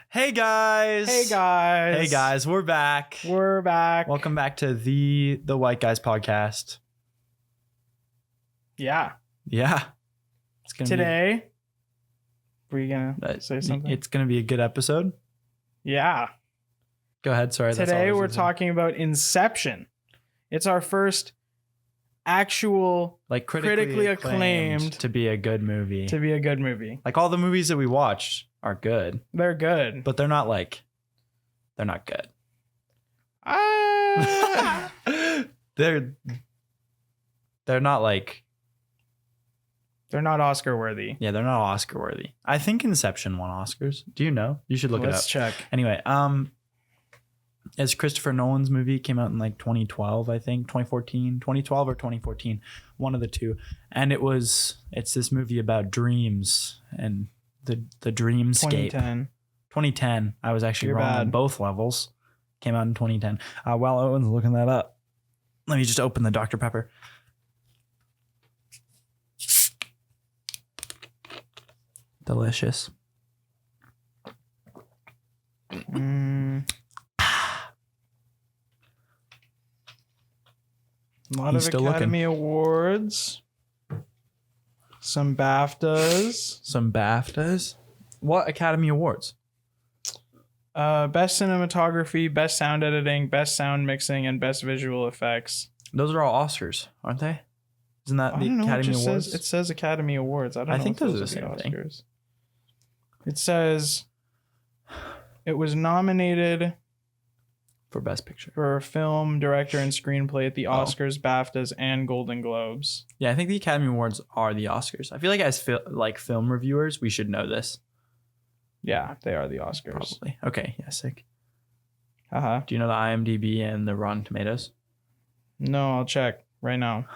Hey guys. Hey guys. Hey guys, we're back. We're back. Welcome back to the White Guys podcast. Yeah. Yeah. It's gonna Today, were you gonna be, say something? It's gonna be a good episode. Yeah. Go ahead. Sorry. That's all Today I was we're gonna say. talking about Inception. It's our first actual like critically acclaimed to be a good movie. to be a good movie. Like all the movies that we watched are good, They're good. but they're not good. Ah. They're not like, They're not Oscar worthy. yeah, they're not Oscar worthy. I think Inception won Oscars. Do you know? You should look it up. Let's check. Anyway, it's Christopher Nolan's movie, came out in like 2012, I think, 2012 or 2014, one of the two. And it's this movie about dreams and the dreamscape. 2010. I was actually You're wrong on bad. both levels. Came out in 2010. While Owen's looking that up, let me just open the Dr. Pepper. Delicious. A lot He's of still Academy Awards. Some BAFTAs. Some BAFTAs. What Academy Awards? Best cinematography, best sound editing, best sound mixing, and best visual effects. Those are all Oscars, aren't they? Isn't that I the don't know, Academy it just Awards? it says Academy Awards. I don't know. I think if those are the are same thing. Oscars. It says it was nominated For Best Picture. for film, director, and screenplay at the Oh. Oscars, BAFTAs, and Golden Globes. Yeah, I think the Academy Awards are the Oscars. I feel like as film reviewers, we should know this. Yeah, they are the Oscars. Probably. Okay, yeah, sick. Uh-huh. Do you know the IMDb and the Rotten Tomatoes? No, I'll check right now.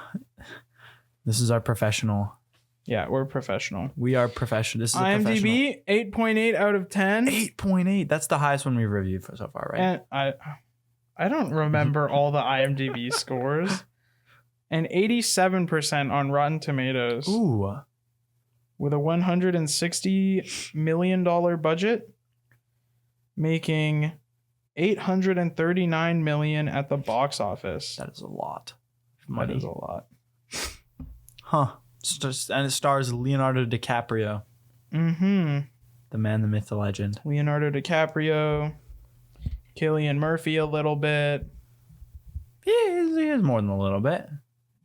This is our professional. Yeah, we're professional. We are professional. This is a professional. IMDb, 8.8 out of 10. 8.8. That's the highest one we've reviewed so far, right? And I don't remember all the IMDb scores. And 87% on Rotten Tomatoes. Ooh. With a $160 million budget, making $839 million at the box office. That is a lot of That money. is a lot. Huh. And it stars Leonardo DiCaprio, Mm-hmm. the man, the myth, the legend. Leonardo DiCaprio, Cillian Murphy a little bit, He is more than a little bit.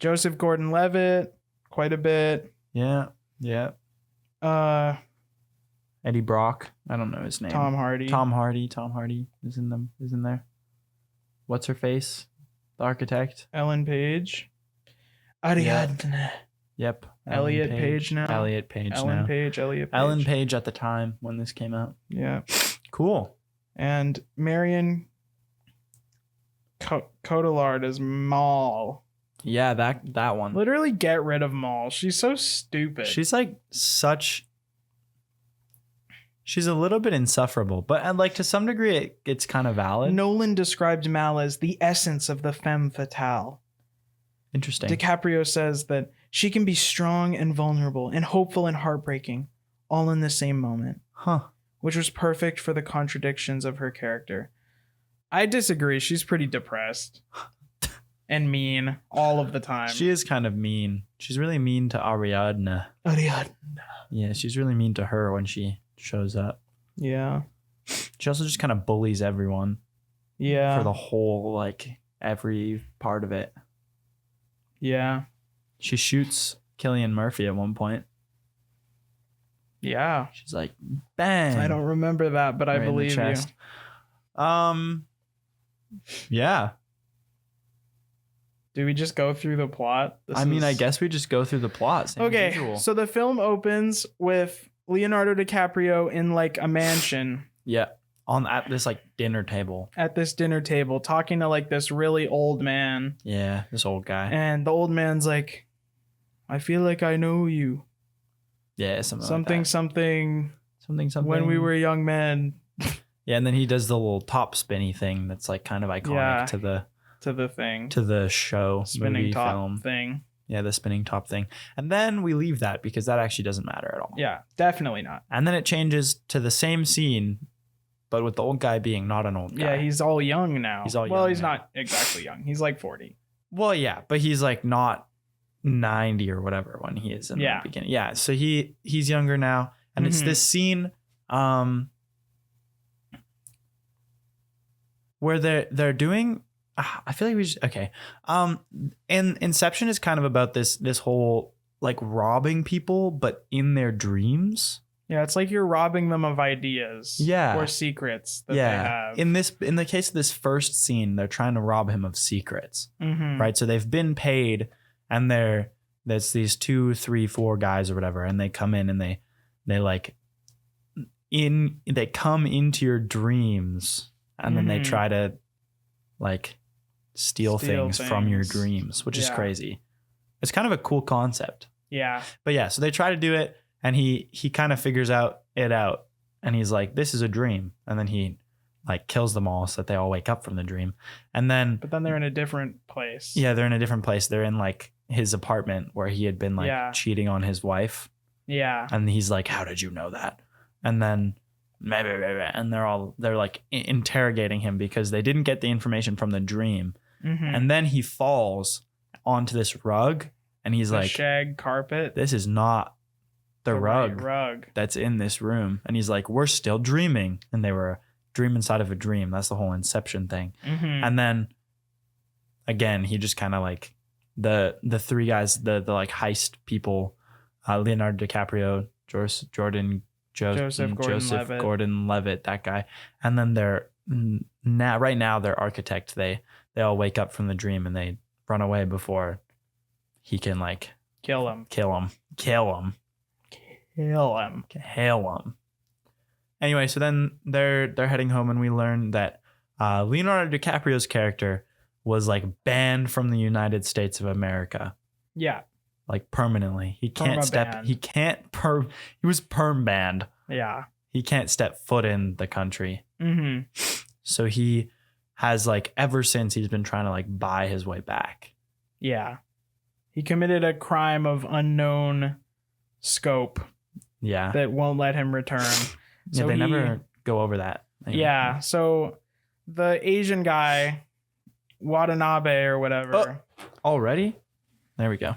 Joseph Gordon-Levitt quite a bit. Yeah. Yeah. Eddie Brock. I don't know his name. Tom Hardy. Tom Hardy is in there. What's her face? The architect. Ellen Page. Ariadne. Yep. Elliot Page now. Elliot Page Ellen now. Page, Elliot Page. Ellen Page at the time when this came out. Yeah. Cool. And Marion Cotillard as Maul. Yeah, that one. Literally get rid of Maul. She's so stupid. She's like she's a little bit insufferable, but like to some degree it's kind of valid. Nolan described Mal as the essence of the femme fatale. Interesting. DiCaprio says that she can be strong and vulnerable and hopeful and heartbreaking all in the same moment, Huh. which was perfect for the contradictions of her character. I disagree. She's pretty depressed and mean all of the time. She is kind of mean. She's really mean to Ariadne. Yeah, she's really mean to her when she shows up. Yeah. She also just kind of bullies everyone Yeah. for the whole, like, every part of it. Yeah. She shoots Cillian Murphy at one point. Yeah. She's like, bang. I don't remember that, but I right in the believe you. chest. Yeah. Do we just go through the plot? I guess we just go through the plot. Same as Okay, usual. so the film opens with Leonardo DiCaprio in like a mansion Yeah. At this like dinner table. at this dinner table talking to like this really old man. Yeah, this old guy. And the old man's like, I feel like I know you. Yeah, something Something. something. When we were young men. Yeah, and then he does the little top spinny thing that's like kind of iconic Yeah. to To the thing. the show, Spinning movie, top film. thing. Yeah, the spinning top thing. And then we leave that because that actually doesn't matter at all. Yeah, definitely not. And then it changes to the same scene but with the old guy being not an old guy. Yeah, he's all young now. He's all well, young he's now. not exactly young. He's like 40. Well, yeah, but he's like not 90 or whatever when he is in the beginning. Yeah, so he's younger now, and it's this scene where they're doing. I feel like we just okay. And Inception is kind of about this whole like robbing people, but in their dreams. Yeah, it's like you're robbing them of ideas. Yeah. Or secrets that they have. In the case of this first scene, they're trying to rob him of secrets. Right. So they've been paid, and there's these 2, 3, 4 guys or whatever, and they come in and they come into your dreams, and then they try to like steal things from your dreams, which is crazy. It's kind of a cool concept. Yeah. But yeah, so they try to do it, and he kind of figures it out, and he's like, this is a dream. And then he like kills them all so that they all wake up from the dream. And then But then they're in a different place. Yeah, they're in a different place. They're in like his apartment where he had been like cheating on his wife. Yeah. And he's like, how did you know that? And then and they're like interrogating him because they didn't get the information from the dream. And then he falls onto this rug, and he's like, shag carpet. this is not the rug rug that's in this room. And he's like, we're still dreaming. And they were a dream inside of a dream. That's the whole Inception thing. And then again, he just kind of like the 3 guys, the like heist people, Leonardo DiCaprio, Joseph Gordon-Levitt, that guy. And then right now their architect, they all wake up from the dream and they run away before he can like kill him. Anyway, so then they're heading home, and we learn that Leonardo DiCaprio's character was like banned from the United States of America. Yeah. Like permanently. He was perm banned. Yeah. He can't step foot in the country. So he has like ever since he's been trying to like buy his way back. Yeah. He committed a crime of unknown scope. Yeah. That won't let him return. So they never go over that. Anyway. Yeah. So the Asian guy, Watanabe or whatever. Already? There we go.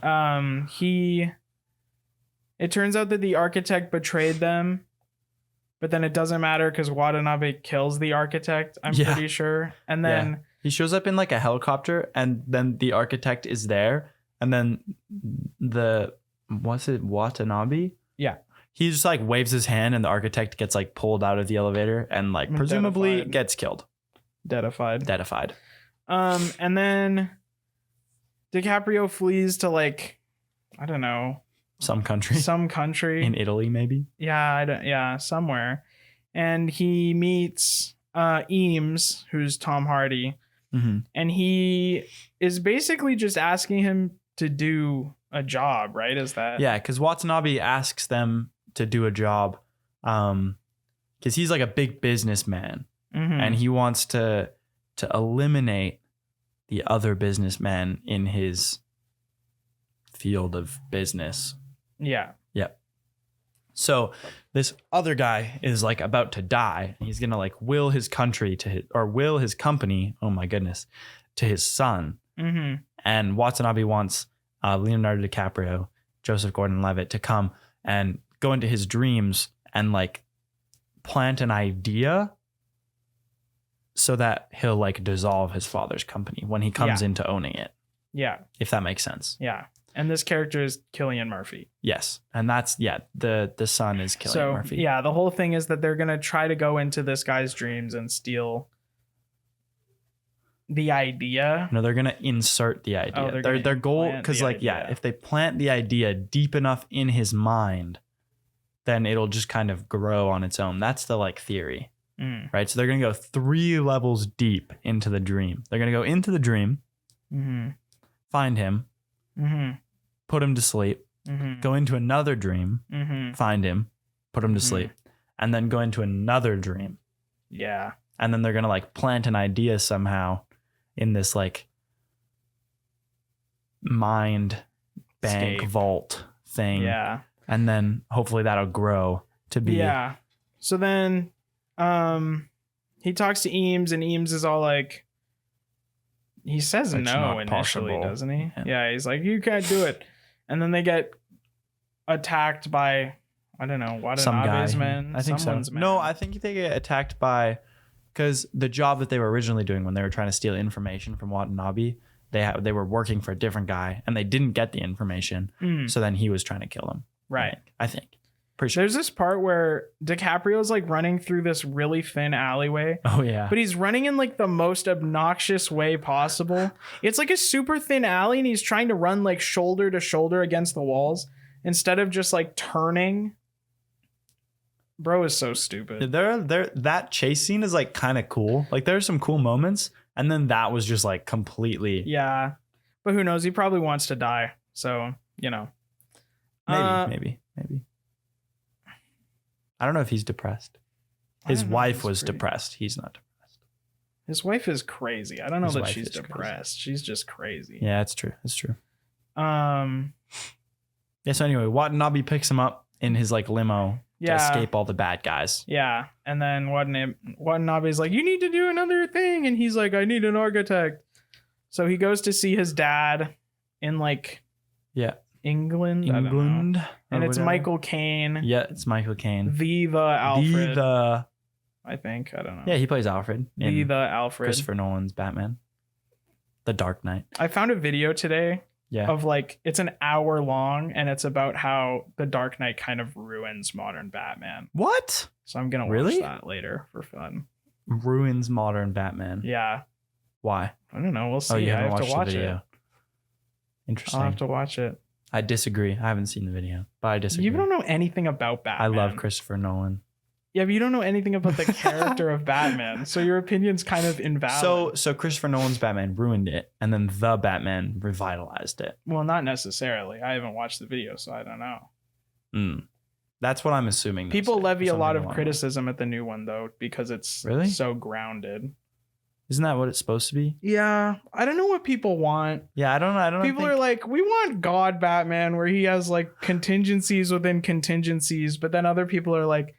It turns out that the architect betrayed them, but then it doesn't matter because Watanabe kills the architect, I'm pretty sure. And then he shows up in like a helicopter, and then the architect is there, and then Watanabe? Yeah. He just like waves his hand, and the architect gets like pulled out of the elevator and like presumably gets killed. Deadified. And then DiCaprio flees to like, I don't know, some country in Italy, maybe. Yeah, somewhere, and he meets Eames, who's Tom Hardy, and he is basically just asking him to do a job, right? Is that because Watanabe asks them to do a job, because he's like a big businessman, and he wants to eliminate the other businessman in his field of business. Yeah. Yep. So this other guy is like about to die. He's going to like will his company, oh my goodness, to his son. And Watanabe wants Leonardo DiCaprio, Joseph Gordon-Levitt, to come and go into his dreams and like plant an idea so that he'll like dissolve his father's company when he comes into owning it. Yeah. If that makes sense. Yeah. And this character is Cillian Murphy. Yes. And that's, the son is Cillian Murphy. Yeah, the whole thing is that they're going to try to go into this guy's dreams and steal the idea. No, they're going to insert the idea. Their goal, because like, if they plant the idea deep enough in his mind, then it'll just kind of grow on its own. That's the like theory. Right. So they're going to go 3 levels deep into the dream. They're going to go into the dream, find him, put him to sleep, go into another dream, find him, put him to sleep, and then go into another dream. Yeah. And then they're going to like plant an idea somehow in this like mind bank vault thing. Yeah. And then hopefully that'll grow to be. Yeah. So then, he talks to Eames, and Eames is all like, he says It's no not initially, possible. doesn't he? Yeah. Yeah, he's like, you can't do it. And then they get attacked by, I don't know, Some guy. Watanabe's men. I think so. Someone's men. No, I think they get attacked by, because the job that they were originally doing when they were trying to steal information from Watanabe, they were working for a different guy, and they didn't get the information. So then he was trying to kill them. Right. I think. Pretty sure. There's this part where DiCaprio's like running through this really thin alleyway, Oh yeah. but he's running in like the most obnoxious way possible. It's like a super thin alley, and he's trying to run like shoulder to shoulder against the walls instead of just like turning. Bro is so stupid. That chase scene is like kind of cool. Like there's some cool moments, and then that was just like completely. Yeah, but who knows? He probably wants to die. So, you know. Maybe. I don't know if he's depressed. His wife was depressed. He's not depressed. His wife is crazy. I don't know His that wife she's is crazy. depressed. She's just crazy. Yeah, it's true. It's true. Yeah. So anyway, Watanabe picks him up in his like limo to escape all the bad guys. Yeah. And then Watanabe's like, you need to do another thing. And he's like, I need an architect. So he goes to see his dad in like England. I don't know. And it's Michael Caine. Yeah, it's Michael Caine. The Alfred. I think. I don't know. Yeah, he plays Alfred. The in Alfred. Christopher Nolan's Batman. The Dark Knight. I found a video today of like, it's an hour long, and it's about how the Dark Knight kind of ruins modern Batman. What? So I'm going to watch that later for fun. Ruins modern Batman. Yeah. Why? I don't know. We'll see. Oh, you I haven't have watched to watch the video. it. Interesting. I'll have to watch it. I disagree. I haven't seen the video, but I disagree. You don't know anything about Batman. I love Christopher Nolan. Yeah, but you don't know anything about the character of Batman, so your opinion's kind of invalid. So Christopher Nolan's Batman ruined it, and then the Batman revitalized it. Well, not necessarily. I haven't watched the video, so I don't know. That's what I'm assuming. People levy a lot of criticism at the new one, though, because it's so grounded. Isn't that what it's supposed to be? Yeah, I don't know what people want. Yeah, I don't know. People are like, we want God Batman, where he has like contingencies within contingencies, but then other people are like,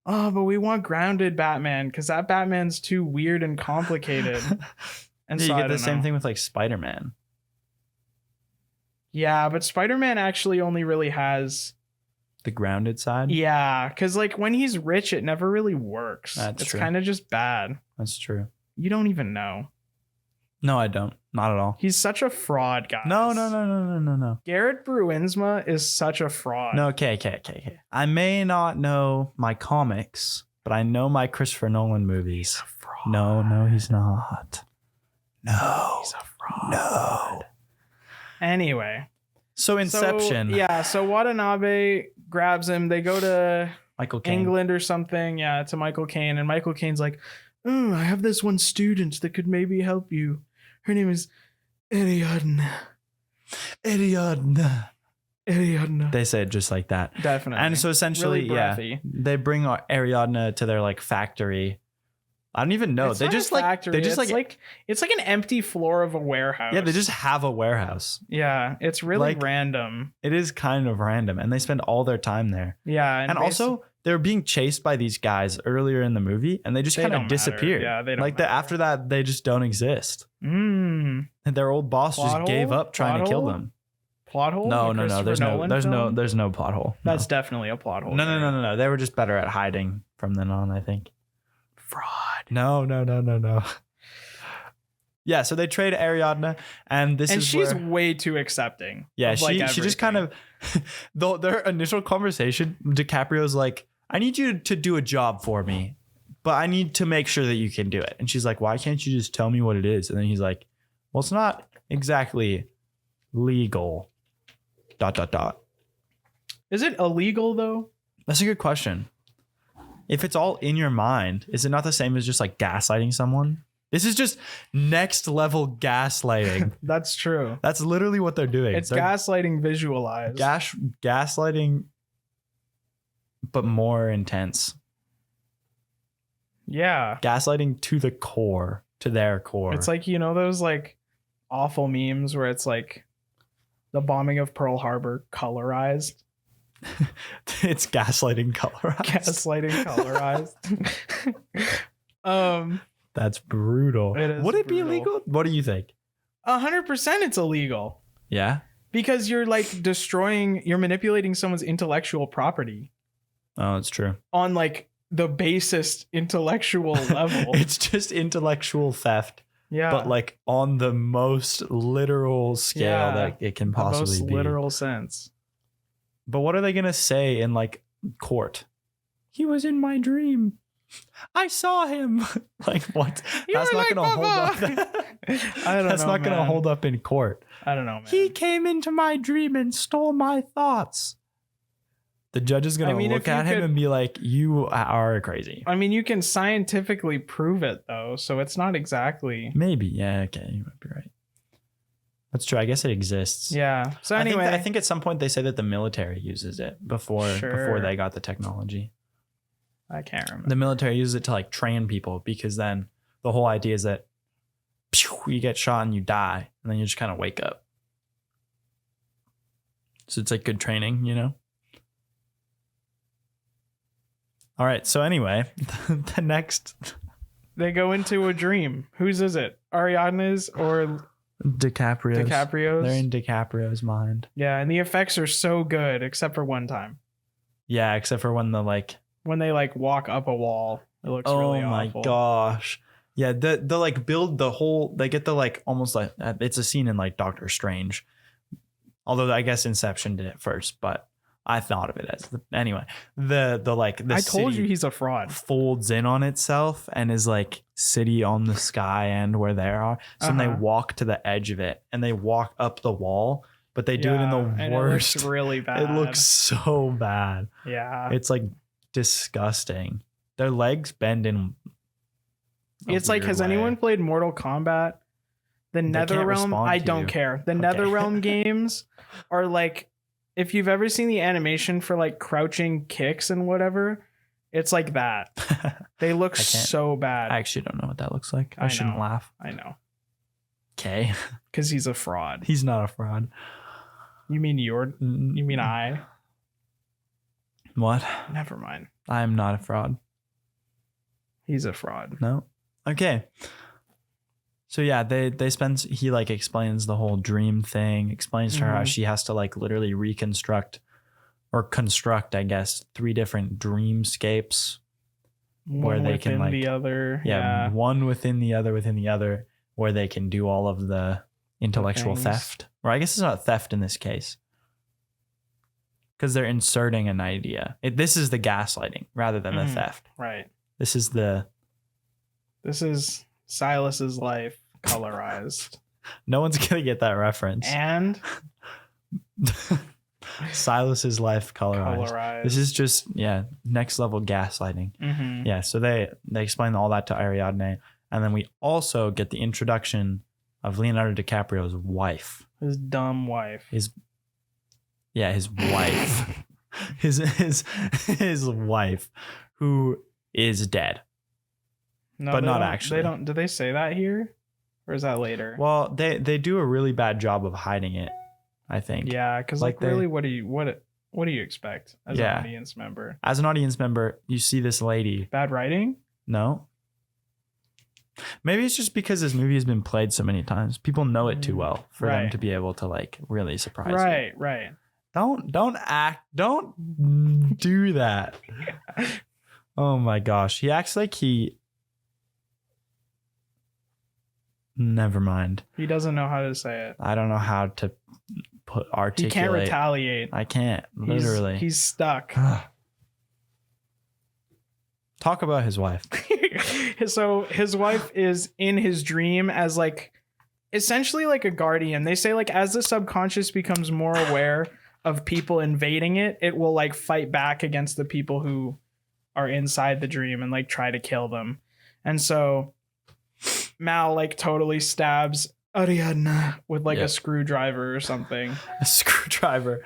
oh, but we want grounded Batman because that Batman's too weird and complicated. And you so get the same thing with like Spider-Man. Yeah, but Spider-Man actually only really has the grounded side. Yeah, because like when he's rich, it never really works. It's kind of just bad. That's true. You don't even know. No, I don't. Not at all. He's such a fraud, guys. No. Garrett Bruinsma is such a fraud. No, okay. I may not know my comics, but I know my Christopher Nolan movies. He's a fraud. No, he's not. No. He's a fraud. No. Anyway. So Inception. So Watanabe grabs him. They go to Michael Caine. England or something. Yeah, to Michael Caine. And Michael Caine's like, oh, I have this one student that could maybe help you. Her name is Ariadne. They say it just like that. Definitely. And so essentially, really they bring Ariadne to their like factory. I don't even know. It's they not just a factory. They just it's like an empty floor of a warehouse. Yeah, they just have a warehouse. Yeah, it's really random. It is kind of random, and they spend all their time there. Yeah, and also they're being chased by these guys earlier in the movie, and they just kind of disappear. Yeah, they don't after that, they just don't exist. And their old boss just gave up trying to kill them. Plot hole? No. There's no plot hole. That's definitely a plot hole. No. They were just better at hiding from then on, I think. Fraud. No. Yeah, so they trade Ariadne, and she's way too accepting. Yeah, she just kind of their initial conversation. DiCaprio's like, I need you to do a job for me, but I need to make sure that you can do it. And she's like, why can't you just tell me what it is? And then he's like, well, it's not exactly legal. ... Is it illegal though? That's a good question. If it's all in your mind, is it not the same as just like gaslighting someone? This is just next level gaslighting. That's true. That's literally what they're doing. It's gaslighting visualized. Gaslighting, but more intense. Yeah. Gaslighting to the core, to their core. It's like, those like awful memes where it's like the bombing of Pearl Harbor colorized. It's gaslighting colorized. Gaslighting colorized. That's brutal. It is Would it be brutal. illegal? What do you think? 100% it's illegal. Yeah. Because you're like you're manipulating someone's intellectual property Oh, it's true. on like the basest intellectual level. It's just intellectual theft. Yeah. But like on the most literal scale that it can possibly the most be. literal sense. But what are they going to say in like court? He was in my dream. I saw him. Like what? That's not going to hold up. I don't know. That's not going to hold up in court. I don't know, man. He came into my dream and stole my thoughts. The judge is going to look at him and be like, you are crazy. I mean, you can scientifically prove it though, so it's not exactly. Maybe. Yeah, okay. You might be right. That's true. I guess it exists. Yeah. So anyway, I think at some point they say that the military uses it before they got the technology. I can't remember. The military uses it to like train people because then the whole idea is that you get shot and you die and then you just kind of wake up. So it's like good training, you know? All right. So anyway, the next. They go into a dream. Whose is it? Ariadne's or DiCaprio's? DiCaprio's? They're in DiCaprio's mind. Yeah. And the effects are so good, except for one time. Yeah. Except for when when they like walk up a wall. It looks really awful. Oh my gosh. Yeah. The like build the whole, they get the like almost like it's a scene in like Doctor Strange. Although I guess Inception did it first, but I thought of it as anyway. The I told you he's a fraud. Folds in on itself and is like city on the sky and where they are. So then they walk to the edge of it and they walk up the wall, but they do it in the worst. It looks really bad. It looks so bad. Yeah. It's like disgusting. Their legs bend in. It's like, has anyone played Mortal Kombat? The Netherrealm, I don't care. The Netherrealm games are like, if you've ever seen the animation for like crouching kicks and whatever, it's like that. They look so bad. I actually don't know what that looks like. I shouldn't laugh. I know. Okay. Because he's a fraud. He's not a fraud. You mean I? What? Never mind. I'm not a fraud. He's a fraud. No. Okay. So yeah, he like explains the whole dream thing, explains to her how she has to like literally reconstruct or construct, I guess, 3 different dreamscapes where they can like the other. Yeah, one within the other, where they can do all of the intellectual theft. Or I guess it's not theft in this case. Because they're inserting an idea. This is the gaslighting rather than the theft. Right. This is Silas's life colorized. No one's gonna get that reference. And Silas's life colorized. This is just next level gaslighting. Yeah, so they explain all that to Ariadne, and then we also get the introduction of Leonardo DiCaprio's wife. His dumb wife. His wife. his wife, who is dead. No, but not actually. They don't. Do they say that here, or is that later? Well, they do a really bad job of hiding it, I think. Yeah, because like really, what do you expect as an audience member? As an audience member, you see this lady. Bad writing? No. Maybe it's just because this movie has been played so many times. People know it too well for them to be able to like really surprise you. Right. Don't do that. Oh my gosh, he acts like he. Never mind. He doesn't know how to say it. I don't know how to articulate. He can't retaliate. I can't. Literally. He's stuck. Talk about his wife. So his wife is in his dream as like essentially like a guardian. They say like as the subconscious becomes more aware of people invading it, it will like fight back against the people who are inside the dream and like try to kill them. And so Mal like totally stabs Ariadne with like a screwdriver or something. A screwdriver.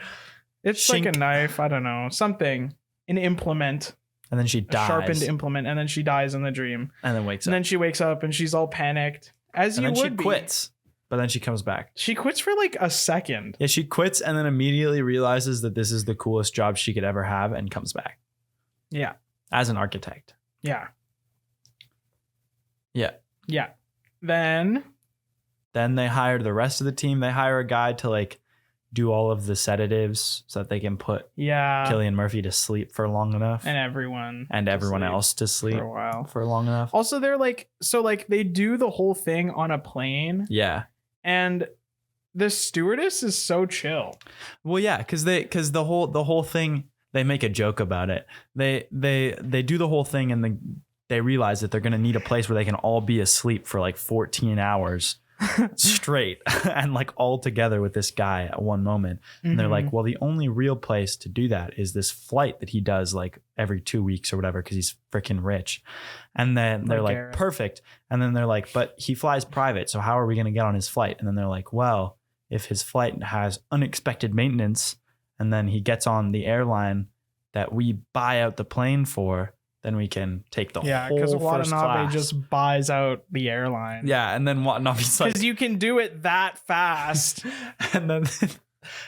It's like a knife. I don't know. Something. An implement. And then she dies. A sharpened implement. And then she dies in the dream. And then wakes up. And then she wakes up and she's all panicked. As you would be. And then she quits. But then she comes back. She quits for like a second. Yeah, she quits and then immediately realizes that this is the coolest job she could ever have and comes back. Yeah. As an architect. Yeah. Yeah. Yeah. Then they hire the rest of the team. They hire a guy to like do all of the sedatives so that they can put Cillian Murphy to sleep for long enough, and everyone else to sleep for a while, for long enough. Also, they're like, so like they do the whole thing on a plane. Yeah. And the stewardess is so chill. Well, yeah, because the whole thing, they make a joke about it. They do the whole thing and they realize that they're gonna need a place where they can all be asleep for like 14 hours straight and like all together with this guy at one moment. And they're like, well, the only real place to do that is this flight that he does like every 2 weeks or whatever because he's freaking rich. And then they're like, Garrett. perfect. And then they're like, but he flies private, so how are we going to get on his flight? And then they're like, well, if his flight has unexpected maintenance and then he gets on the airline that we buy out the plane for, then we can take the whole because first Watanabe class. just buys out the airline. Yeah, and then Watanabe's like, because you can do it that fast. and then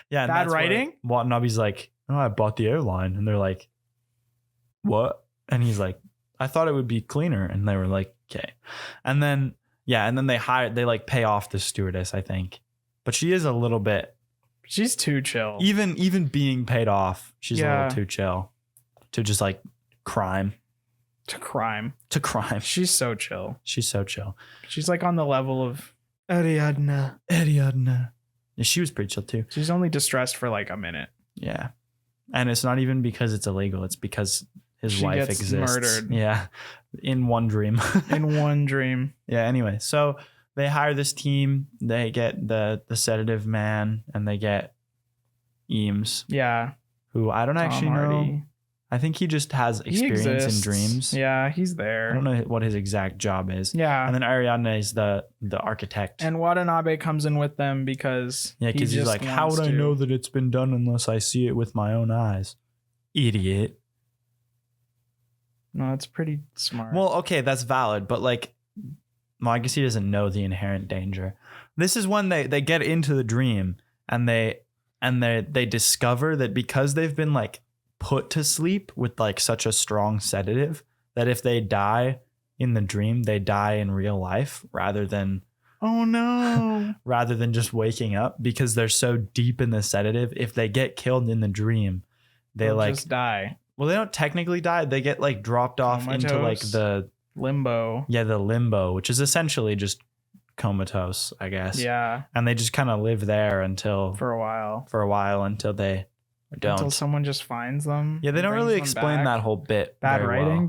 yeah, and Bad that's where writing? Watanabe's like, oh, I bought the airline, and they're like, what? And he's like, I thought it would be cleaner, and they were like, okay. And then they like pay off the stewardess, I think, but she is a little bit. She's too chill. Even being paid off, she's a little too chill to just like crime. To crime. She's so chill. She's like on the level of Ariadna. Yeah, she was pretty chill too. She's only distressed for like a minute. Yeah. And it's not even because it's illegal. It's because his wife gets exists. Murdered. Yeah. In one dream. Yeah. Anyway, so they hire this team. They get the sedative man and they get Eames. Yeah. Who I don't actually know. I think he just has experience in dreams. Yeah, he's there. I don't know what his exact job is. Yeah. And then Ariadne is the architect. And Watanabe comes in with them because he's like, how would I know that it's been done unless I see it with my own eyes? Idiot. No, it's pretty smart. Well, okay, that's valid, but like, well, I guess he doesn't know the inherent danger. This is when they get into the dream and they discover that because they've been like put to sleep with like such a strong sedative that if they die in the dream, they die in real life rather than just waking up because they're so deep in the sedative. If they get killed in the dream, they'll like just die. Well, they don't technically die. They get like dropped off into like the limbo. Yeah, the limbo, which is essentially just comatose, I guess. Yeah. And they just kind of live there for a while until they don't. Until someone just finds them. Yeah, they don't really explain that whole bit. Bad writing?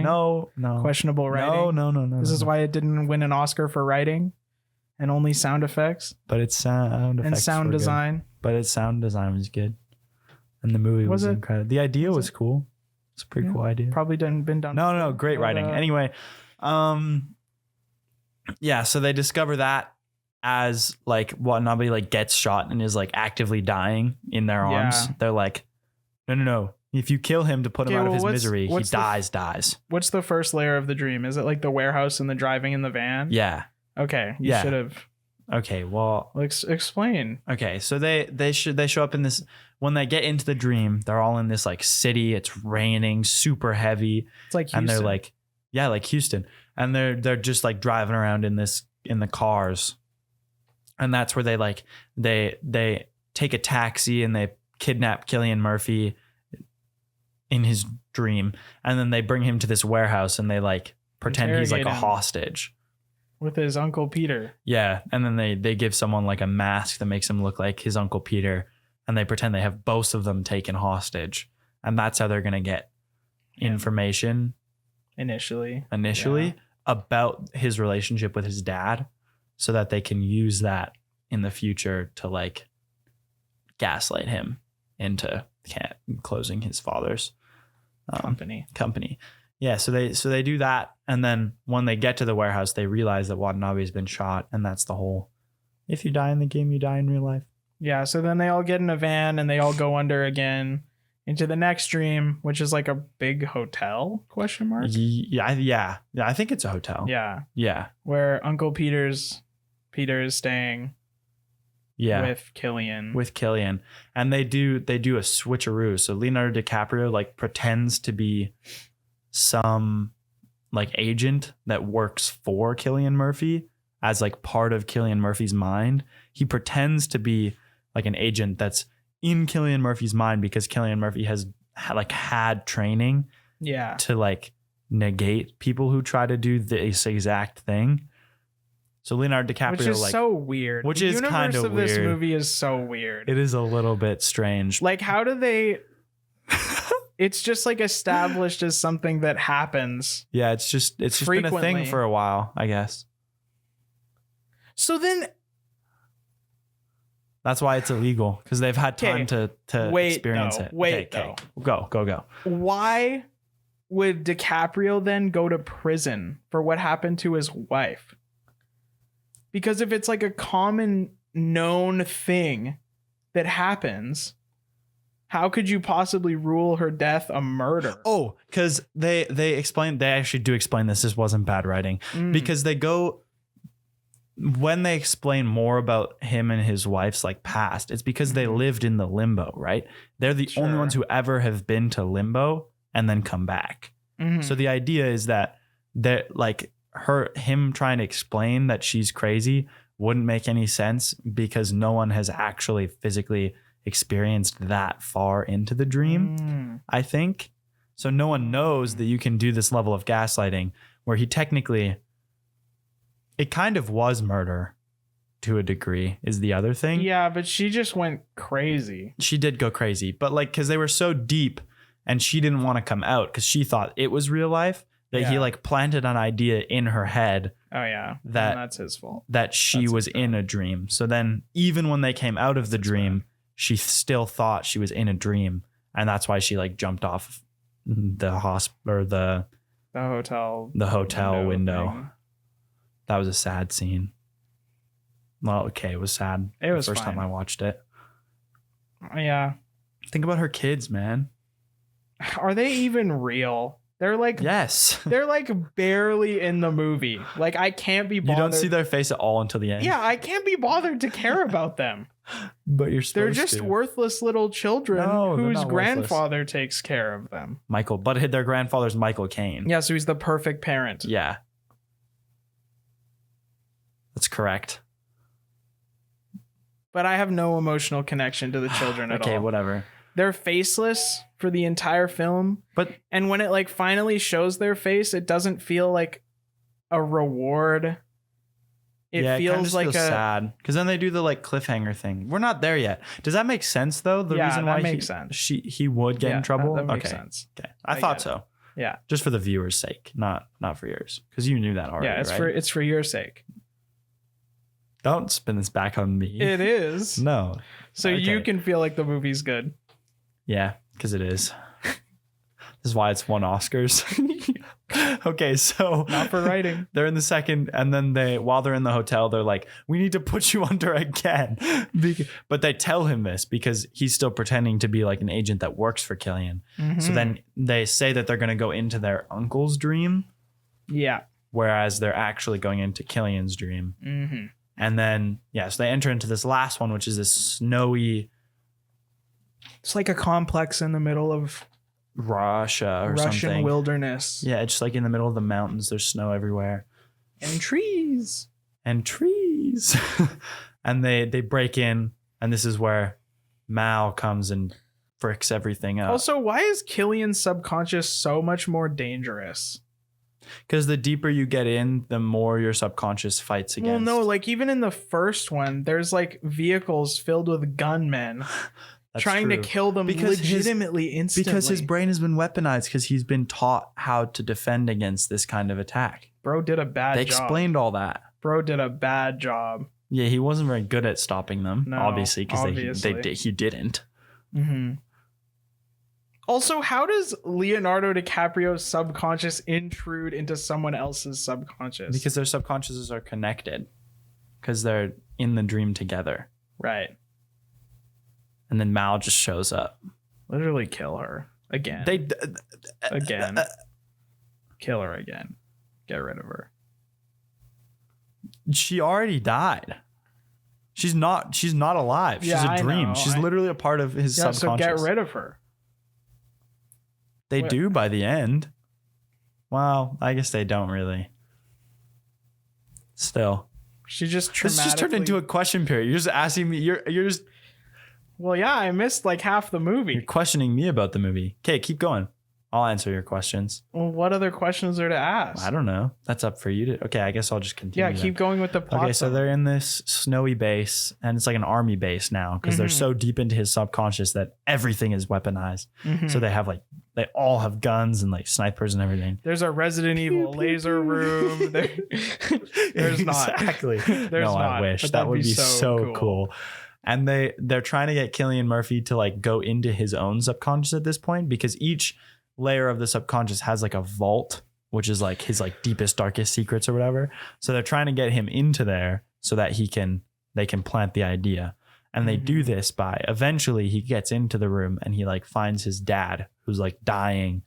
No. Questionable writing? No. This is why it didn't win an Oscar for writing and only sound effects. But it's sound effects and sound design. Good. But its sound design was good. And the movie was incredible. The idea was cool. It's a pretty cool idea. Probably been done. No, great writing. Anyway, yeah, so they discover that as like Watanabe like gets shot and is like actively dying in their arms. They're like, no. If you kill him to put him out of his misery, he dies. What's the first layer of the dream? Is it like the warehouse and the driving in the van? Yeah. Okay. You should have. Okay. Well, explain. Okay. So they show up in this, when they get into the dream, they're all in this like city. It's raining super heavy. It's like Houston. And they're like, yeah, like Houston. And they're just like driving around in the cars. And that's where they take a taxi and they kidnap Cillian Murphy in his dream. And then they bring him to this warehouse and they like pretend he's like a hostage. With his Uncle Peter. Yeah. And then they give someone like a mask that makes him look like his Uncle Peter. And they pretend they have both of them taken hostage. And that's how they're going to get information. Initially. About his relationship with his dad. So that they can use that in the future to like gaslight him into closing his father's company. Yeah, so they do that, and then when they get to the warehouse, they realize that Watanabe's been shot, and that's the whole. If you die in the game, you die in real life. Yeah, so then they all get in a van and they all go under again into the next dream, which is like a big hotel ? Yeah. I think it's a hotel. Yeah. Where Uncle Peter is staying. Yeah. With Cillian. And they do a switcheroo. So Leonardo DiCaprio like pretends to be some like agent that works for Cillian Murphy as like part of Cillian Murphy's mind. He pretends to be like an agent that's in Cillian Murphy's mind because Cillian Murphy has had training to like negate people who try to do this exact thing. So Leonardo DiCaprio, which is so weird. Which the is kind of weird. This movie is so weird. It is a little bit strange. Like, how do they? It's just like established as something that happens. Yeah, it's just been a thing for a while, I guess. So then, that's why it's illegal, because they've had time to experience it. Okay. Go. Why would DiCaprio then go to prison for what happened to his wife? Because if it's like a common known thing that happens, how could you possibly rule her death a murder? Oh, because they actually do explain this. This wasn't bad writing. Because when they explain more about him and his wife's like past, it's because they lived in the limbo, right? They're the only ones who ever have been to limbo and then come back. So the idea is that like him trying to explain that she's crazy wouldn't make any sense because no one has actually physically experienced that far into the dream, I think. So no one knows that you can do this level of gaslighting where he technically, it kind of was murder to a degree is the other thing. Yeah, but she just went crazy. She did go crazy, but like, because they were so deep and she didn't want to come out because she thought it was real life that he like planted an idea in her head. Oh yeah. That's his fault. That she was in a dream. So then even when they came out of the dream, she still thought she was in a dream. And that's why she like jumped off the hospital or the hotel window. That was a sad scene. Well, okay, it was sad. It was the first time I watched it. Yeah. Think about her kids, man. Are they even real? They're like, yes, they're like barely in the movie. Like, I can't be bothered. You don't see their face at all until the end. Yeah, I can't be bothered to care about them. But you're supposed to. They're just worthless little children whose grandfather takes care of them. Michael, but their grandfather's Michael Caine. Yeah, so he's the perfect parent. Yeah. That's correct. But I have no emotional connection to the children at all. Okay, whatever. They're faceless for the entire film. And when it like finally shows their face, it doesn't feel like a reward. It feels like sad because then they do the like cliffhanger thing. We're not there yet. Does that make sense though? The reason why makes sense. He would get in trouble. That makes sense. Okay, I thought so. Yeah, just for the viewer's sake, not for yours, because you knew that already. Yeah, it's for your sake. Don't spin this back on me. It is. No. So you can feel like the movie's good. Yeah, because it is. This is why it's won Oscars. Okay, so not for writing. They're in the second, and then while they're in the hotel, they're like, "We need to put you under again." But they tell him this because he's still pretending to be like an agent that works for Cillian. So then they say that they're going to go into their uncle's dream. Yeah. Whereas they're actually going into Cillian's dream. And then so they enter into this last one, which is this snowy. It's like a complex in the middle of Russian something. Wilderness. Yeah, it's just like in the middle of the mountains. There's snow everywhere. And trees. And they break in, and this is where Mal comes and fricks everything up. Also, why is Cillian's subconscious so much more dangerous? Because the deeper you get in, the more your subconscious fights against. Well, no, like even in the first one, there's like vehicles filled with gunmen. Trying to kill them legitimately instantly. Because his brain has been weaponized because he's been taught how to defend against this kind of attack. Bro did a bad job. They explained all that. Bro did a bad job. Yeah, he wasn't very good at stopping them, obviously, because he didn't. Also, how does Leonardo DiCaprio's subconscious intrude into someone else's subconscious? Because their subconsciouses are connected. Because they're in the dream together. Right. And then Mal just shows up. Literally kill her. Again. Again. Kill her again. Get rid of her. She already died. She's not alive. She's a dream. She's literally a part of his subconscious. So get rid of her. They do by the end. Well, I guess they don't really. Still. She just This just turned into a question period. You're just asking me. You're just. Well, yeah, I missed like half the movie. You're questioning me about the movie. Okay, keep going. I'll answer your questions. Well, what other questions are to ask? I don't know. That's up for you to. Okay, I guess I'll just continue. Yeah, keep going with the plot. Okay, so they're in this snowy base, and it's like an army base now because they're so deep into his subconscious that everything is weaponized. So they all have guns and like snipers and everything. There's a Resident Evil laser room. There's not. Exactly. There's no, not. I wish that would be so cool. And they're trying to get Cillian Murphy to like go into his own subconscious at this point because each layer of the subconscious has like a vault, which is like his like deepest, darkest secrets or whatever. So they're trying to get him into there so that they can plant the idea. And they do this by eventually he gets into the room and he like finds his dad who's like dying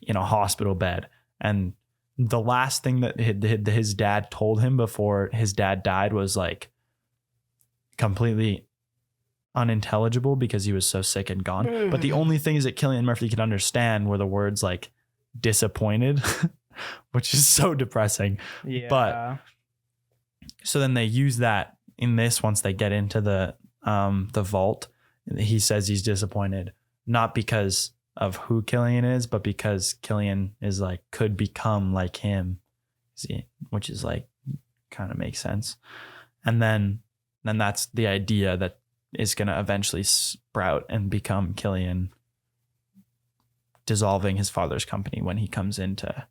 in a hospital bed. And the last thing that his dad told him before his dad died was like completely unintelligible because he was so sick and gone. But the only things that Cillian Murphy could understand were the words like disappointed, which is so depressing. Yeah. But so then they use that in this once they get into the vault. He says he's disappointed, not because of who Cillian is, but because Cillian is like could become like him. See, which is like kind of makes sense. And then that's the idea that is going to eventually sprout and become Cillian dissolving his father's company when he comes into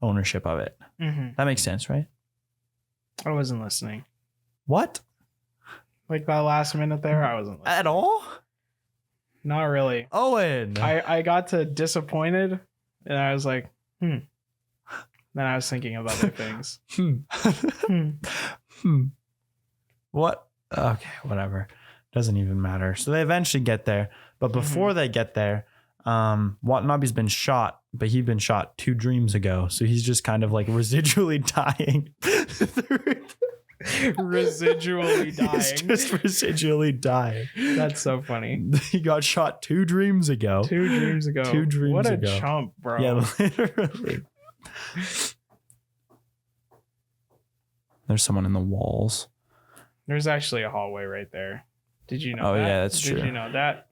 ownership of it. That makes sense, right? I wasn't listening. What? Like that last minute there, I wasn't listening. At all? Not really. Owen. I got to disappointed and I was like, Then I was thinking of other things. What? Okay, whatever. Doesn't even matter. So they eventually get there. But before they get there, Watanabe's been shot, but he'd been shot 2 dreams ago. So he's just kind of like residually dying. Residually dying. He's just residually dying. That's so funny. He got shot 2 dreams ago. 2 dreams ago. 2 dreams what ago. What a chump, bro. Yeah, literally. There's someone in the walls. There's actually a hallway right there. Did you know that? Oh, yeah, that's true. Did you know that?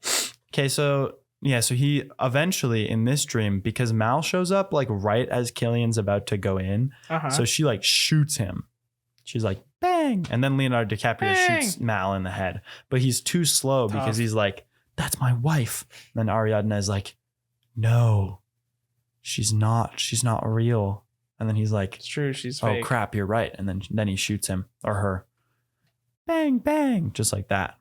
Okay, so he eventually in this dream, because Mal shows up like right as Cillian's about to go in. So she like shoots him. She's like, bang. And then Leonardo DiCaprio shoots Mal in the head. But he's too slow because he's like, that's my wife. And then Ariadne is like, no, she's not real. And then he's like, it's true, she's oh fake. crap, you're right. And then he shoots him or her. Bang, bang. Just like that.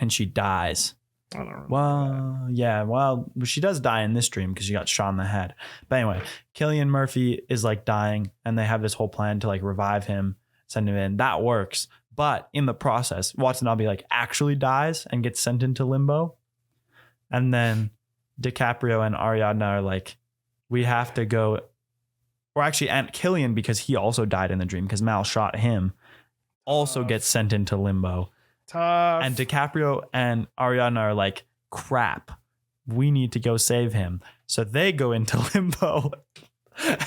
And she dies. I don't remember. Well, yeah. Well, she does die in this dream because she got shot in the head. But anyway, Cillian Murphy is like dying and they have this whole plan to like revive him, send him in. That works. But in the process, Watanabe like actually dies and gets sent into limbo. And then DiCaprio and Ariadne are like, we have to go. Or actually, and Cillian, because he also died in the dream because Mal shot him, also gets sent into limbo. Tough. And DiCaprio and Ariadne are like, crap, we need to go save him. So they go into limbo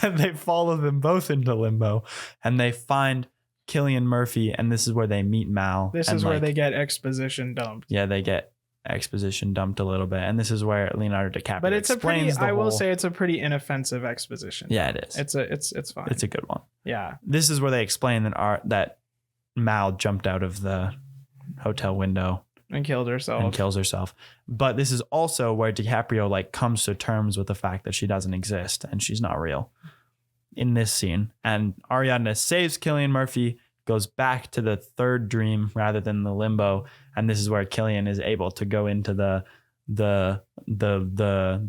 and they follow them both into limbo and they find Cillian Murphy. And this is where they meet Mal. This is where they get exposition dumped. Yeah, they get exposition dumped a little bit. And this is where Leonardo DiCaprio but it's explains I will say it's a pretty inoffensive exposition. Yeah, it is. It's fine. It's a good one. Yeah. This is where they explain that Mal jumped out of the hotel window and kills herself. But this is also where DiCaprio like comes to terms with the fact that she doesn't exist and she's not real in this scene. And Ariadne saves Cillian Murphy, goes back to the 3rd dream rather than the limbo, and this is where Cillian is able to go into the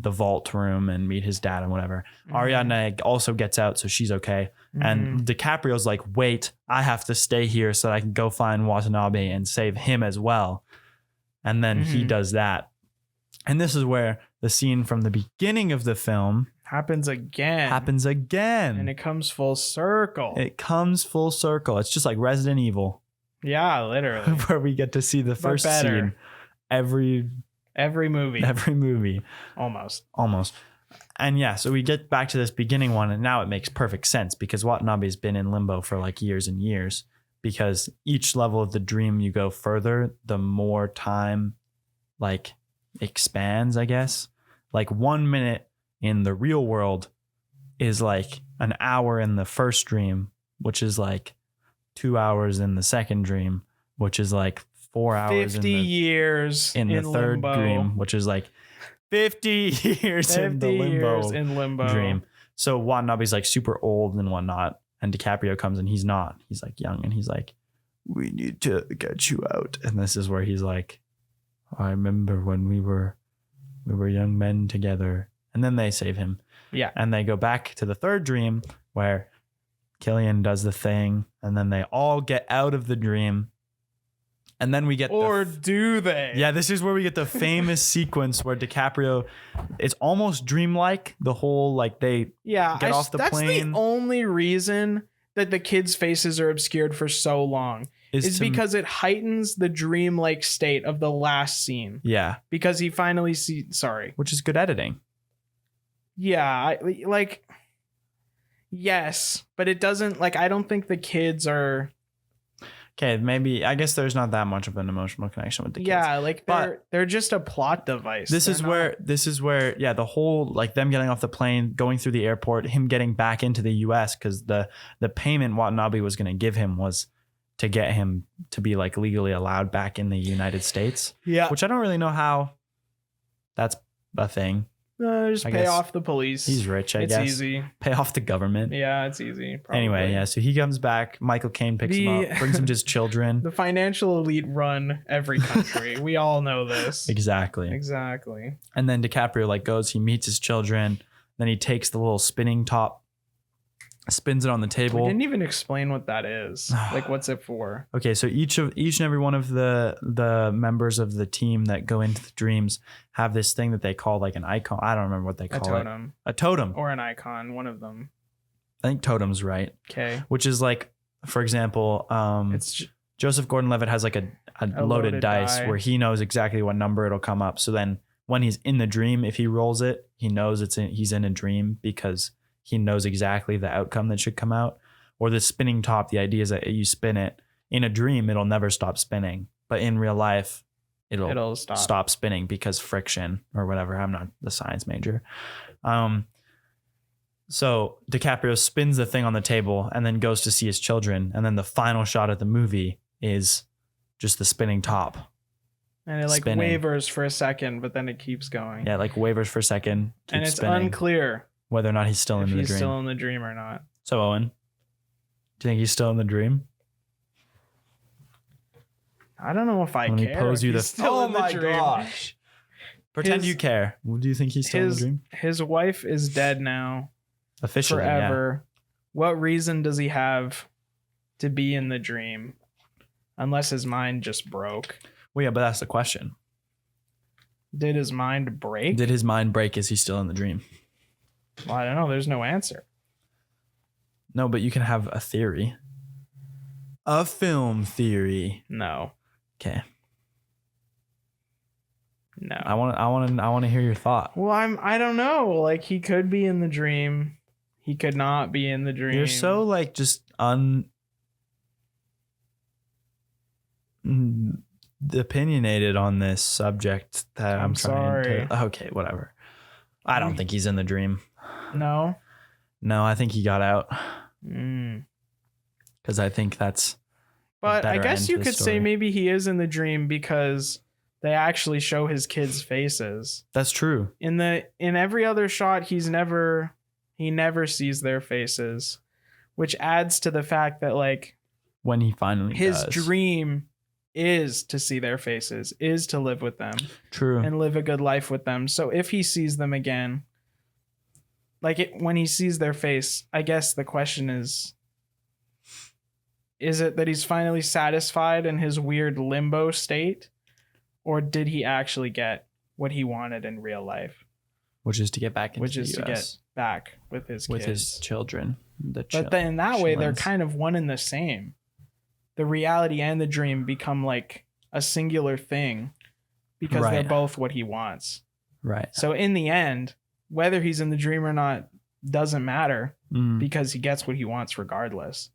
vault room and meet his dad and whatever. Ariadne also gets out, so she's okay. And DiCaprio's like, wait, I have to stay here so that I can go find Watanabe and save him as well. And then he does that. And this is where the scene from the beginning of the film happens again. And it comes full circle. It's just like Resident Evil. Yeah, literally. Where we get to see the first scene every movie. Almost. And yeah, so we get back to this beginning one, and now it makes perfect sense because Watanabe's been in limbo for like years and years, because each level of the dream you go further, the more time like expands, I guess. Like 1 minute in the real world is like an hour in the first dream, which is like 2 hours in the second dream, which is like 4 hours 50 years in the third limbo. dream, which is like 50 years in the limbo dream. So Watanabe's like super old and whatnot, and DiCaprio comes and he's not. He's like young, and he's like, "We need to get you out." And this is where he's like, "I remember when we were young men together." And then they save him. Yeah. And they go back to the third dream where Killian does the thing, and then they all get out of the dream. And then we get do they? Yeah, this is where we get the famous sequence where DiCaprio, it's almost dreamlike. The whole like they get off the plane. That's the only reason that the kids' faces are obscured for so long is because it heightens the dreamlike state of the last scene. Yeah. Because he finally which is good editing. Yeah, yes, but it doesn't I don't think the kids are. Okay, maybe I guess there's not that much of an emotional connection with the kids. Yeah, they're just a plot device. This is where the whole like them getting off the plane, going through the airport, him getting back into the US because the payment Watanabe was going to give him was to get him to be like legally allowed back in the United States. Yeah, which I don't really know how that's a thing. Just pay off the police. He's rich, I guess. It's easy. Pay off the government. Yeah, it's easy. Probably. Anyway, yeah. So he comes back. Michael Caine picks him up, brings him to his children. The financial elite run every country. We all know this. Exactly. And then DiCaprio goes, he meets his children. Then he takes the little spinning top, spins it on the table. We didn't even explain what that is. What's it for? Okay, so each and every one of the members of the team that go into the dreams have this thing that they call like an icon. I don't remember what they call it. A totem. Or an icon, one of them. I think totem's right. Okay. Which is like, for example, it's Joseph Gordon-Levitt has like a loaded dice where he knows exactly what number it'll come up. So then when he's in the dream, if he rolls it, he knows he's in a dream because he knows exactly the outcome that should come out. Or the spinning top, the idea is that you spin it in a dream, it'll never stop spinning. But in real life, it'll stop spinning because friction or whatever. I'm not the science major. So DiCaprio spins the thing on the table and then goes to see his children. And then the final shot of the movie is just the spinning top. And it spinning. Wavers for a second, but then it keeps going. Yeah, wavers for a second. And it's spinning. Unclear whether or not he's still in the dream. He's still in the dream or not. So, Owen, do you think he's still in the dream? I don't know if I care. Let me pose you the... Oh my gosh. Pretend you care. Do you think he's still in the dream? His wife is dead now. Officially, forever. Yeah. What reason does he have to be in the dream? Unless his mind just broke. Well, yeah, but that's the question. Did his mind break? Did his mind break? Is he still in the dream? Well, I don't know. There's no answer. No, but you can have a theory. A film theory. No. Okay. No. I want to hear your thought. Well, I don't know. He could be in the dream. He could not be in the dream. You're so just opinionated on this subject that I'm trying to... Okay, whatever. I don't think he's in the dream. No? No, I think he got out. Because I think that's... But I guess you could say maybe he is in the dream because they actually show his kids' faces. That's true. In every other shot, he never sees their faces, which adds to the fact that when he finally his dream is to see their faces, is to live with them. True. And live a good life with them. So if he sees them again, when he sees their face, I guess the question is it that he's finally satisfied in his weird limbo state? Or did he actually get what he wanted in real life? Which is to get back into the US. To get back with his kids. With his children. But then in that way, they're kind of one and the same. The reality and the dream become a singular thing because they're both what he wants. Right. So in the end, whether he's in the dream or not doesn't matter Mm. because he gets what he wants regardless.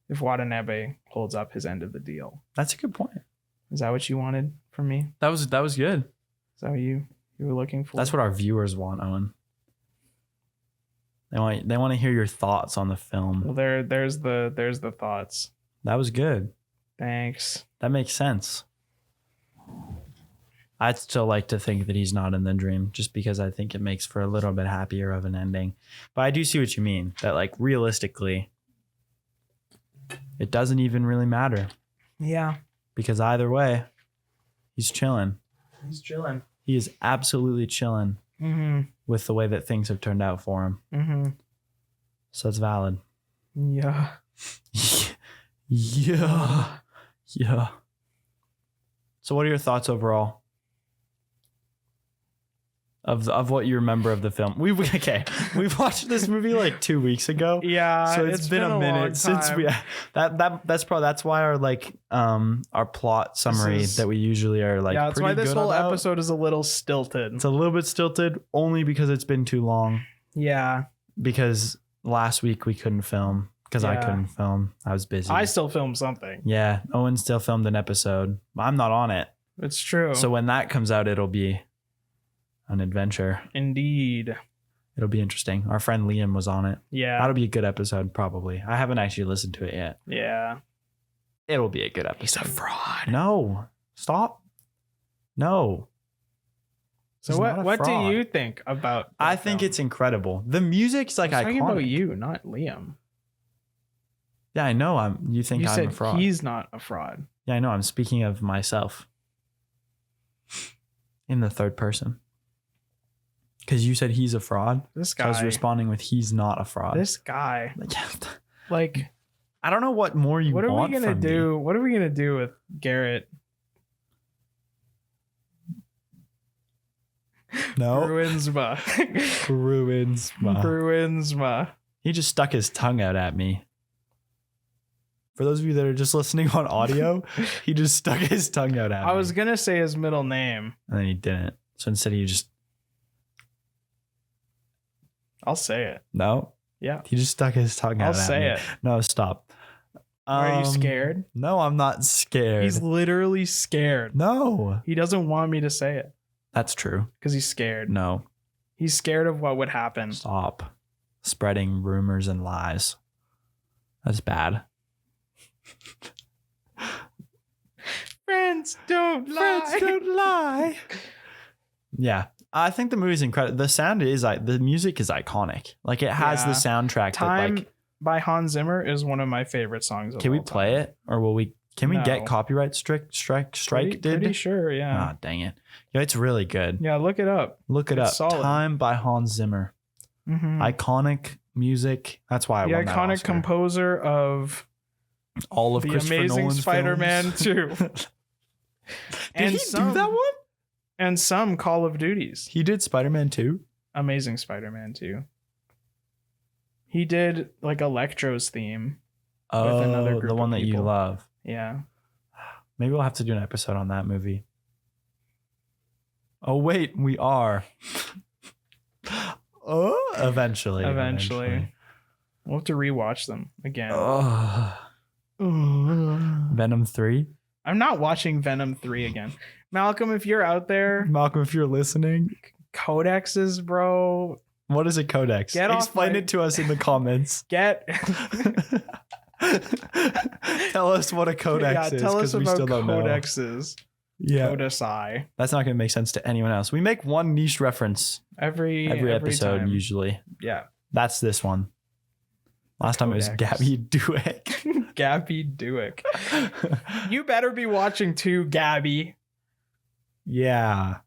If Watanabe holds up his end of the deal. That's a good point. Is that what you wanted from me? That was good. Is that what you were looking for? That's what our viewers want, Owen. They want to hear your thoughts on the film. Well, there's the thoughts. That was good. Thanks. That makes sense. I'd still like to think that he's not in the dream just because I think it makes for a little bit happier of an ending. But I do see what you mean, that like realistically, it doesn't even really matter Yeah. because either way, he's chilling. He's chilling. He is absolutely chilling with the way that things have turned out for him. Mm-hmm. So it's valid. Yeah. Yeah. Yeah. So what are your thoughts overall of what you remember of the film? We watched this movie like 2 weeks ago. Yeah. So it's been a minute since we that's why our like our plot summary that we usually are like that's why this whole about. episode is a little stilted. It's a little bit stilted only because it's been too long. Yeah. Because last week we couldn't film because I couldn't film. I was busy. I still filmed something. Yeah, Owen still filmed an episode. I'm not on it. It's true. So when that comes out, it'll be an adventure. Indeed. It'll be interesting. Our friend Liam was on it. Yeah. That'll be a good episode, probably. I haven't actually listened to it yet. Yeah. It'll be a good episode. He's a fraud. No. Stop. No. So He's not a what do fraud. you think about the I think film? it's incredible. The music's like I was talking about iconic. you, not Liam. Yeah, I know. You think You I'm said a fraud. he's not a fraud. Yeah, I know. I'm speaking of myself in the third person. Because you said he's a fraud. This So I was guy. responding with he's not a fraud. This guy. Like, I don't know what more you what are want we gonna from do? me. What are we gonna do with Garrett? No. Bruinsma. Bruinsma. He just stuck his tongue out at me. For those of you that are just listening on audio, he just stuck his tongue out at me. I was gonna say his middle name. And then he didn't. So instead he just... I'll say it. No. Yeah. He just stuck his tongue out I'll at say me. it. No, stop. Are you scared? No, I'm not scared. He's literally scared. No. He doesn't want me to say it That's true. because he's scared. No. He's scared of what would happen. Stop spreading rumors and lies. That's bad. Friends don't lie. Friends don't lie. Yeah. I think the movie's incredible. The sound is like the music is iconic. Like it has the Yeah. soundtrack. Time that, like, by Hans Zimmer is one of my favorite songs. Of can we all play time. it or will we? Can we No. get copyright strike? Pretty sure, yeah. Ah, dang it. Yeah, it's really good. Yeah, look it up. Look it It's up. solid. Time by Hans Zimmer. Mhm. Iconic music. That's why I The won that iconic Oscar. composer of All of The Christopher Amazing Nolan's Spider-Man films. 2. Did he do that one? And some Call of Duties. He did Spider-Man 2. Amazing Spider-Man 2. He did like Electro's theme. Oh, another group the one of that you people. love. Yeah. Maybe we'll have to do an episode on that movie. Oh wait, we are. Oh, eventually. We'll have to rewatch them again. Oh. Venom 3. I'm not watching Venom 3 again. Malcolm, if you're out there, Malcolm, if you're listening, codexes, bro. what is a codex? Get off Explain my- it to us in the comments. Get Tell us what a codex is, tell us because we about still don't know. codexes. Yeah, Codicai. that's not going to make sense to anyone else. We make one niche reference Every episode time. usually. Yeah. That's this one. Last time it was Codex. Gabby Dueck. Gabby Dueck. You better be watching too, Gabby. Yeah.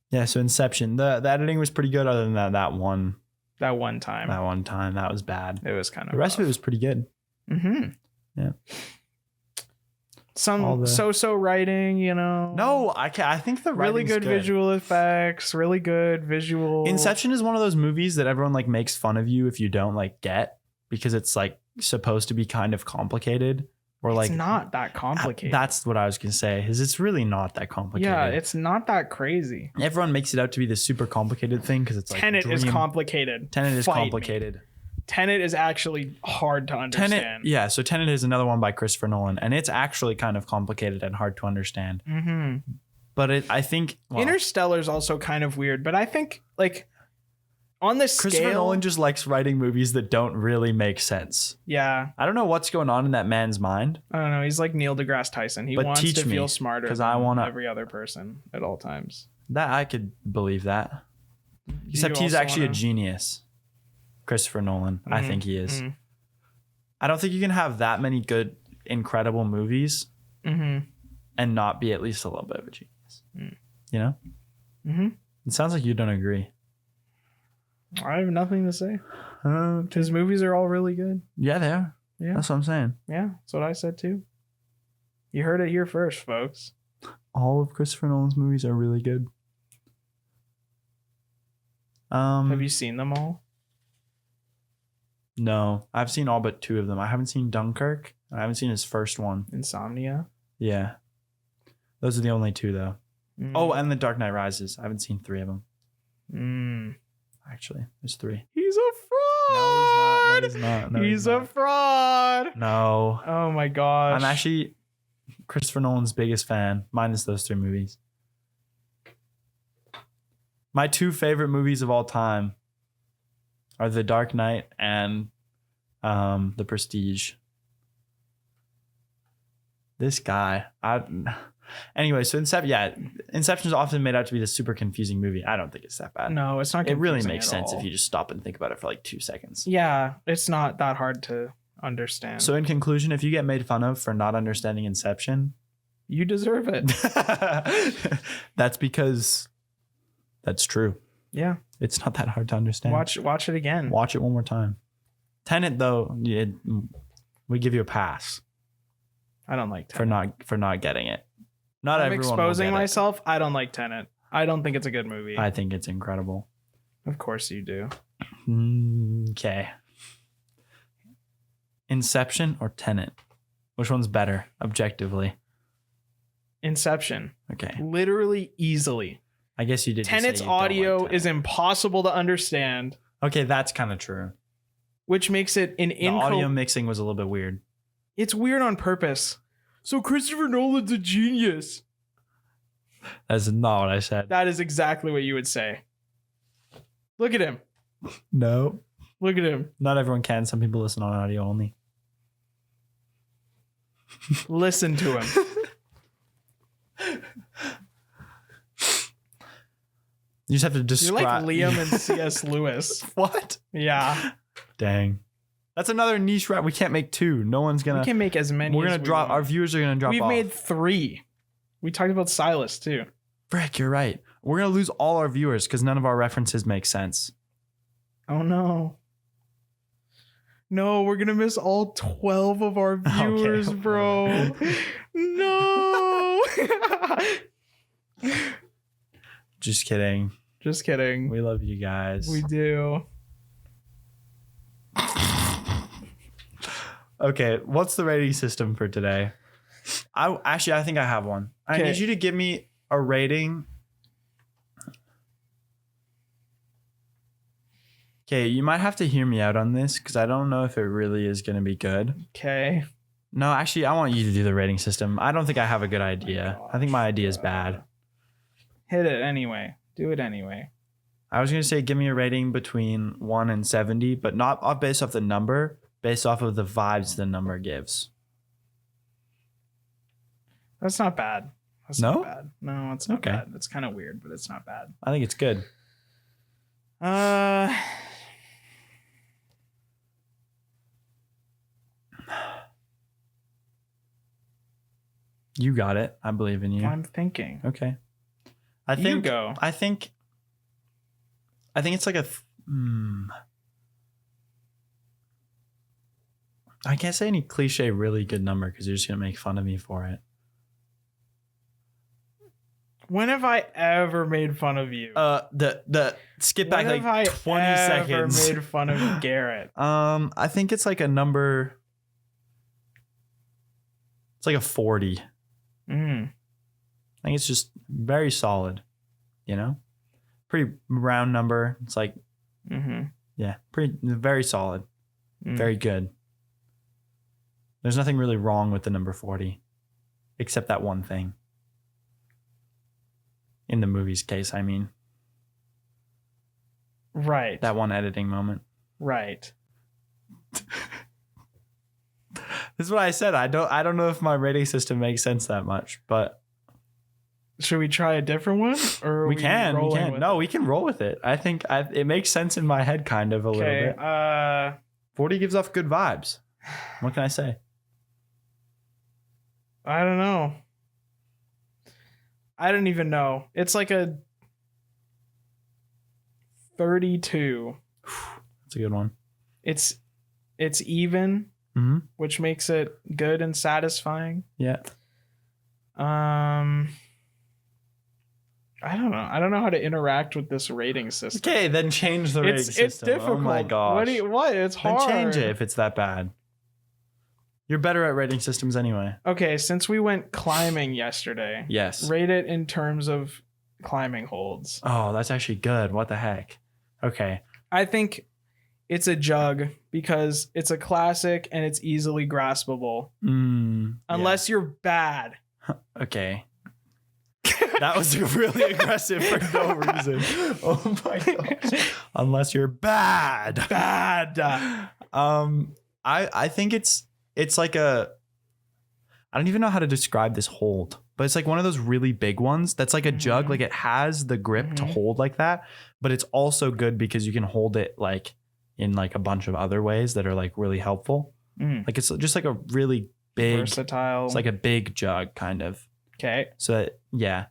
Yeah, so Inception. The editing was pretty good other than that one That time. That was bad. it was kind of The rest of it was pretty good. Mm-hmm. Yeah. All Some the- so-so writing, you know. No, I think the Really writing's good visual effects, really good visual. Inception is one of those movies that everyone like makes fun of you if you don't like get, because it's like supposed to be kind of complicated, Or like it's not that complicated. That's what I was gonna say. Is it's really not that complicated. Yeah, it's not that crazy. Everyone makes it out to be the super complicated thing because it's like Tenet is complicated. Tenet is Fight complicated. Me. Tenet is actually hard to understand. So Tenet is another one by Christopher Nolan, and it's actually kind of complicated and hard to understand. Mm-hmm. But I think Interstellar is also kind of weird. But I think like on this scale, Christopher Nolan just likes writing movies that don't really make sense. Yeah. I don't know what's going on in that man's mind. I don't know. He's like Neil deGrasse Tyson. He wants to feel smarter than every other person at all times. That I could believe that. Except he's actually a genius. Christopher Nolan. I think he is. Mm-hmm. I don't think you can have that many good, incredible movies and not be at least a little bit of a genius. You know? Mm-hmm. It sounds like you don't agree. I have nothing to say. His movies are all really good. Yeah, they are. Yeah. That's what I'm saying. Yeah, that's what I said too. You heard it here first, folks. All of Christopher Nolan's movies are really good. Have you seen them all? No. I've seen all but 2 of them. I haven't seen Dunkirk. I haven't seen his first one. Insomnia? Yeah. Those are the only 2, though. Oh, and The Dark Knight Rises. I haven't seen 3 of them. Actually, there's 3. He's a fraud. No, he's not. No, he's a fraud. No. Oh my gosh. I'm actually Christopher Nolan's biggest fan, minus those 3 movies. My 2 favorite movies of all time are The Dark Knight and The Prestige. This guy. Anyway, so Inception is often made out to be this super confusing movie. I don't think it's that bad. No, it's not. It really makes sense if you just stop and think about it for like 2 seconds. Yeah, it's not that hard to understand. So in conclusion, if you get made fun of for not understanding Inception, you deserve it. That's because that's true. Yeah. It's not that hard to understand. Watch it again. Watch it one more time. Tenet, though, we give you a pass. I don't like Tenet. For not getting it. Not I'm everyone exposing will get myself. I don't like Tenet. I don't think it's a good movie. I think it's incredible. Of course you do. Okay. Inception or Tenet? Which one's better, objectively? Inception. Okay. Literally, easily. I guess you did. Tenet's audio is impossible to understand. Okay, that's kind of true. Which makes it the audio mixing was a little bit weird. It's weird on purpose. So Christopher Nolan's a genius. That's not what I said. That is exactly what you would say. Look at him. No. Look at him. Not everyone can. Some people listen on audio only. Listen to him. You just have to describe. You're like Liam and C.S. Lewis. What? Yeah. Dang. That's another niche rap. We can't make 2. No one's gonna. We can make as many. We're gonna drop. Our viewers are gonna drop. We've off. made 3. We talked about Silas too. Frick, you're right. We're gonna lose all our viewers because none of our references make sense. Oh no. No, we're gonna miss all 12 of our viewers, okay. Bro. No. Just kidding. Just kidding. We love you guys. We do. Okay, what's the rating system for today? I think I have one. I need you to give me a rating. Okay, you might have to hear me out on this because I don't know if it really is going to be good. Okay. No, actually, I want you to do the rating system. I don't think I have a good idea. I think my idea is bad. Hit it anyway. Do it anyway. I was going to say give me a rating between 1 and 70, but not based off the number, based off of the vibes the number gives. That's not bad. That's no? Not bad. No, it's not bad. It's kind of weird, but it's not bad. I think it's good. You got it. I believe in you. I'm thinking. Okay. I think you go. I think it's like I can't say any cliche really good number because you're just gonna make fun of me for it. When have I ever made fun of you? The skip back like 20 seconds. Ever made fun of Garrett? I think it's like a number It's like a 40. Mm. I think it's just very solid, you know? Pretty round number. It's like, yeah, very solid. Very good. There's nothing really wrong with the number 40, except that one thing. In the movie's case, I mean. Right. That one editing moment. Right. This is what I said. I don't know if my rating system makes sense that much, but should we try a different one? Or we can. No, we can roll with it. I think it makes sense in my head kind of a little bit. 40 gives off good vibes. What can I say? I don't know. I don't even know. It's like a 32. That's a good one. It's even, which makes it good and satisfying. Yeah. I don't know. I don't know how to interact with this rating system. Okay, then change the rating system. It's difficult. Oh my gosh. What? It's hard. Then change it if it's that bad. You're better at rating systems anyway. Okay, since we went climbing yesterday. Yes. Rate it in terms of climbing holds. Oh, that's actually good. What the heck? Okay. I think it's a jug because it's a classic and it's easily graspable. Unless you're bad. Okay. That was really aggressive for no reason. Oh my gosh. Unless you're bad. I think it's like I don't even know how to describe this hold, but it's like one of those really big ones that's like a jug. Like it has the grip to hold like that, but it's also good because you can hold it like in like a bunch of other ways that are like really helpful. Like it's just like a really big, versatile. It's like a big jug kind of. Okay. So yeah,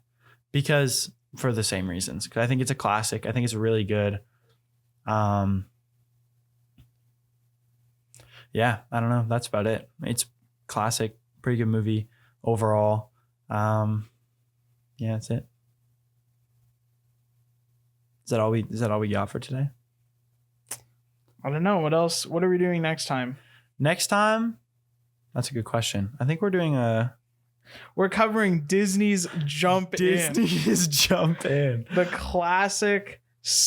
because for the same reasons, because I think it's a classic. I think it's really good. Yeah, I don't know. That's about it. It's classic, pretty good movie overall. Yeah, that's it. Is that all we got for today? I don't know. What else? What are we doing next time? Next time? That's a good question. I think we're doing we're covering Disney's Jump In. Disney's Jump In. The classic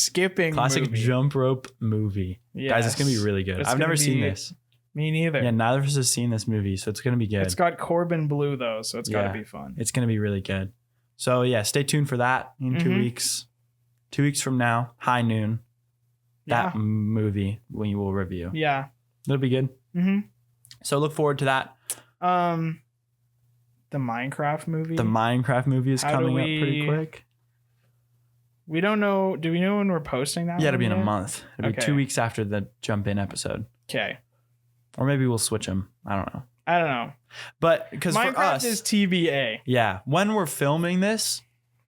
movie. Jump rope movie. Yes. Guys, it's going to be really good. I've never seen this. Me neither. Yeah, neither of us has seen this movie, so it's going to be good. It's got Corbin Blue, though, so it's got to be fun. It's going to be really good. So, yeah, stay tuned for that in 2 weeks. 2 weeks from now, high noon. That movie we will review. Yeah. It'll be good. So, look forward to that. The Minecraft movie? The Minecraft movie is coming up pretty quick. We don't know. Do we know when we're posting that? Yeah, it'll be in a month. It'll be 2 weeks after the Jump In episode. Okay. Or maybe we'll switch them. I don't know. But because for us, Minecraft is TBA. Yeah. When we're filming this,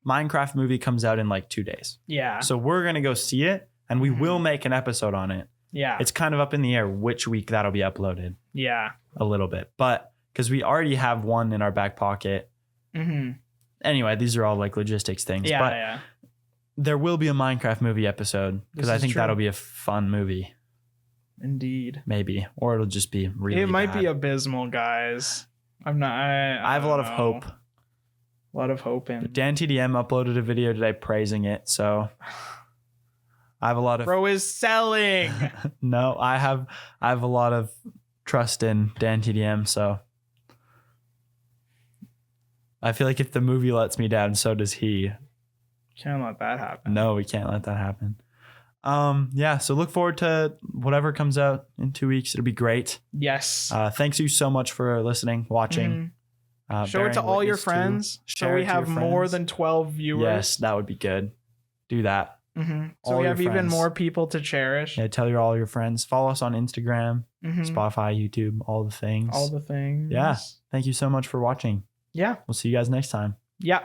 Minecraft movie comes out in like 2 days. Yeah. So we're going to go see it and we will make an episode on it. Yeah. It's kind of up in the air which week that'll be uploaded. Yeah. A little bit. But because we already have one in our back pocket. Anyway, these are all like logistics things. Yeah. But there will be a Minecraft movie episode because I think that'll be a fun movie. Indeed. Maybe. Or it'll just be really It might bad. be abysmal, guys. I'm not. I have a lot of hope. A lot of hope in. Dan TDM uploaded a video today praising it, so I have a lot of. Bro is selling. No, I have a lot of trust in Dan TDM, so I feel like if the movie lets me down, so does he. Can't let that happen. No, we can't let that happen. Yeah, so look forward to whatever comes out in 2 weeks. It'll be great. Yes. Thanks you so much for listening, watching. Show it to all your friends so we have more than 12 viewers. Yes, that would be good. Do that. So we have even more people to cherish. Yeah, tell all your friends. Follow us on Instagram, Spotify, YouTube, all the things. All the things. Yeah. Thank you so much for watching. Yeah. We'll see you guys next time. Yeah.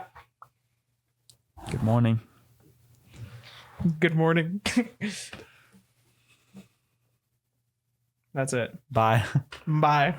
Good morning. Good morning. That's it. Bye. Bye.